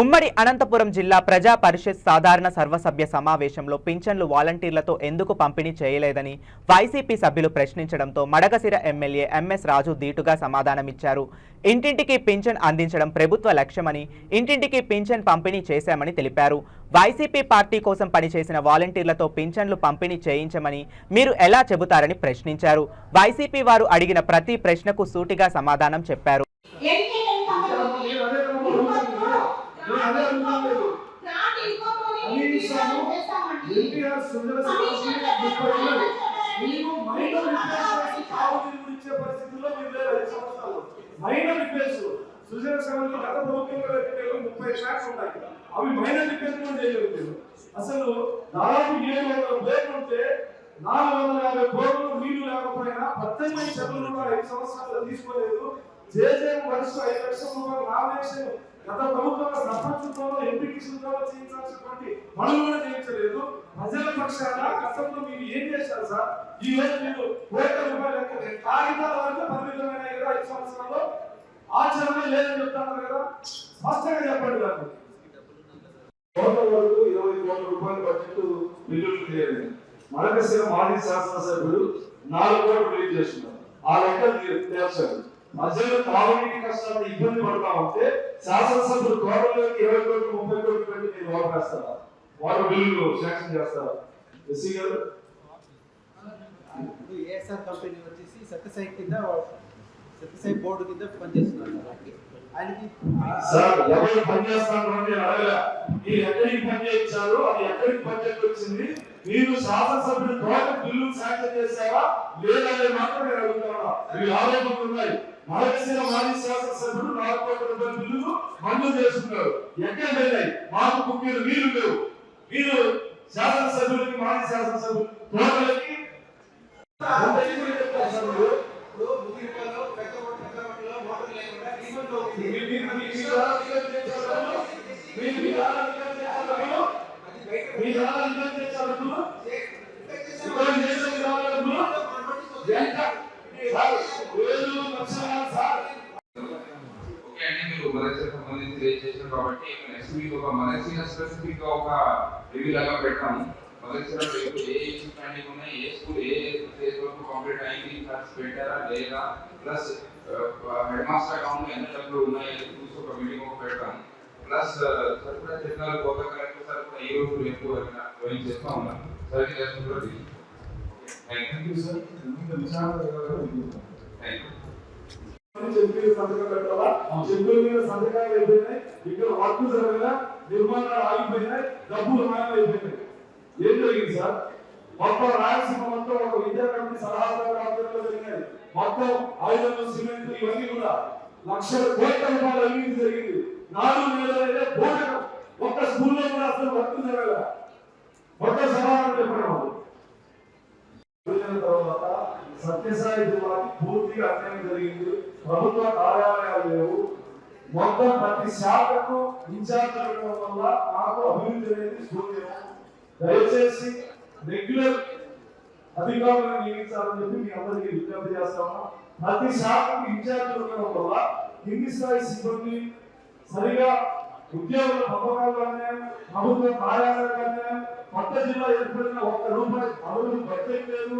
ఉమ్మడి అనంతపురం జిల్లా ప్రజా పరిషత్ సాధారణ సర్వసభ్య సమావేశంలో పింఛన్లు వాలంటీర్లతో ఎందుకు పంపిణీ చేయలేదని వైసీపీ సభ్యులు ప్రశ్నించడంతో మడకశిర ఎమ్మెల్యే ఎంఎస్ రాజు ధీటుగా సమాధానమిచ్చారు. ఇంటింటికి పింఛన్ అందించడం ప్రభుత్వ లక్ష్యమని, ఇంటింటికి పింఛన్ పంపిణీ చేశామని తెలిపారు. వైసీపీ పార్టీ కోసం పనిచేసిన వాలంటీర్లతో పింఛన్లు పంపిణీ చేయించమని మీరు ఎలా చెబుతారని ప్రశ్నించారు. వైసీపీ వారు అడిగిన ప్రతి ప్రశ్నకు సూటిగా సమాధానం చెప్పారు. అసలు దాదాపు 700 కోట్లు ఉంటే 450 కోట్లు నీళ్లు లేకపోయినా 18 చెట్లు 5 సంవత్సరాలు తీసుకోలేదు. జేజేఎం వరుస 5 లక్షల రూపాయల నామినేషన్ గత ప్రభుత్వంలో సర్పంచులతో ఎంపీటీసీలతో చేయించాల్సినటువంటి పనులు కూడా చేయించలేదు. ప్రజల పక్షాన గతంలో మీరు ఏం చేశారు సార్? ఈ రోజు మీరు కోట్ల రూపాయలు కాగితాల వరకు పరిమితమైన 5 సంవత్సరాల్లో ఆచరణ లేదని చెప్తున్నారు కదా, స్పష్టంగా చెప్పండి. నాకు కోట్ల వరకు 20 కోట్ల రూపాయల బడ్జెట్ బిల్లులు క్లియర్. మడకశిర మాజీ శాసనసభ్యుడు 4 కోట్లు రిలీజ్ చేస్తున్నారు. ఆ లెక్కలు తీర్చారు. మధ్యలో తాగునీటి కష్టాలు ఇబ్బంది పడతా ఉంటే శాసనసభ్యులు కోట్లలోకి 20 కోట్లు 30 కోట్లు పెట్టి మీరు వాపేస్తారా? వారు బిల్లులు శాంక్షన్ చేస్తారా? ఎస్సీ గారు ఏఎస్ఆర్ కంపెనీ వచ్చేసి సత్యసాయి కింద సత్యసాయి బోర్డు కింద పనిచేస్తున్నారు. ఆయనకి సార్ ఎవరు పనిచేస్తాను అంటే అడగలే, మీరు ఎక్కడికి పని చేయించారు, అది ఎక్కడికి బడ్జెట్ వచ్చింది, మీరు శాసనసభ్యులు టోటల్ బిల్లు శాంక్షన్ చేశారా లేదనే మాత్రం నేను అడుగుతున్నా. ఇవి ఆరోపణలు ఉన్నాయి. మడకశిర మాజీ శాసనసభ్యుడు 4 కోట్ల రూపాయల బిల్లులు మంజూరు చేసుకున్నారు. ఎక్కడ వెళ్ళాయి? మాకు ముఖ్యులు మీరు లేవు. మీరు శాసనసభ్యులకి మాజీ శాసనసభ్యులు టోటల్కి కాబట్టి నెక్స్ట్ వీక్ ఒక మదర్సీన స్పెసిఫిక్ గా ఒక రివ్యూ లాగా పెట్టాము. మదర్సీన ఏ ఇష్యూస్ పెండింగ్ ఉన్నాయి, ఏ స్కూల్ ఏ ఫేజ్ వరకు కంప్లీట్ అయింది, ఖర్చు పెట్టారా లేదా, ప్లస్ హెడ్ మాస్టర్ అకౌంట్ ఎన్ని డబ్బులు ఉన్నాయి చూసి ఒక మీటింగ్ ఒక పెడతాము. ప్లస్ సార్ కూడా చెప్పినారు, కొత్త కలెక్టర్ సార్ కూడా ఈ రోజు రేపు జాయిన్ చేస్తా ఉన్నారు. సర్వీస్ చేస్తూ కూడా థ్యాంక్ యూ సార్. సంతకం పెట్టాలా? చెక్కుల మీద సంతకాలు అయిపోయినాయి, ఇక్కడ వర్క్ జరగగా నిర్మాణాలు ఆగిపోయినాయి, డబ్బులు మాయమైపోయినాయి. ఏం జరిగింది సార్? మొత్తం రాయలసీమ మొత్తం ఒక విద్యా కమిటీ సలహాదారు ఆధ్వర్యంలో జరిగినాయి. మొత్తం ఆయుధాలు, సిమెంట్ ఇవన్నీ కూడా లక్షల కోట్ల రూపాయలు అవినీతి జరిగింది. 4 నెలలైతే భోజనం ఒక్క స్కూల్లో కూడా అసలు వర్క్ జరగల. ఒక్క సమాధానం చెప్పడం. తర్వాత సత్యసాయి జిల్లాకి పూర్తిగా అన్యాయం జరిగింది. ప్రభుత్వ కార్యాలయాలు లేవు. మొత్తం ప్రతి శాఖకు ఇన్ఛార్జ్ ఉండడం వల్ల నాకు అభివృద్ధి అనేది శూన్యం. దయచేసి రెగ్యులర్ అధికారులను నియమించాలని చెప్పి మీ అందరికీ విజ్ఞప్తి చేస్తాము. ప్రతి శాఖకు ఇన్ఛార్జ్ ఉండడం వల్ల కింది స్థాయి సిబ్బంది సరిగా ఉద్యోగుల పంపకాలనే ప్రభుత్వ కార్యాలయాలనే కొత్త జిల్లా ఏర్పడిన 1 రూపాయి అభివృద్ధి బడ్జెట్ లేదు.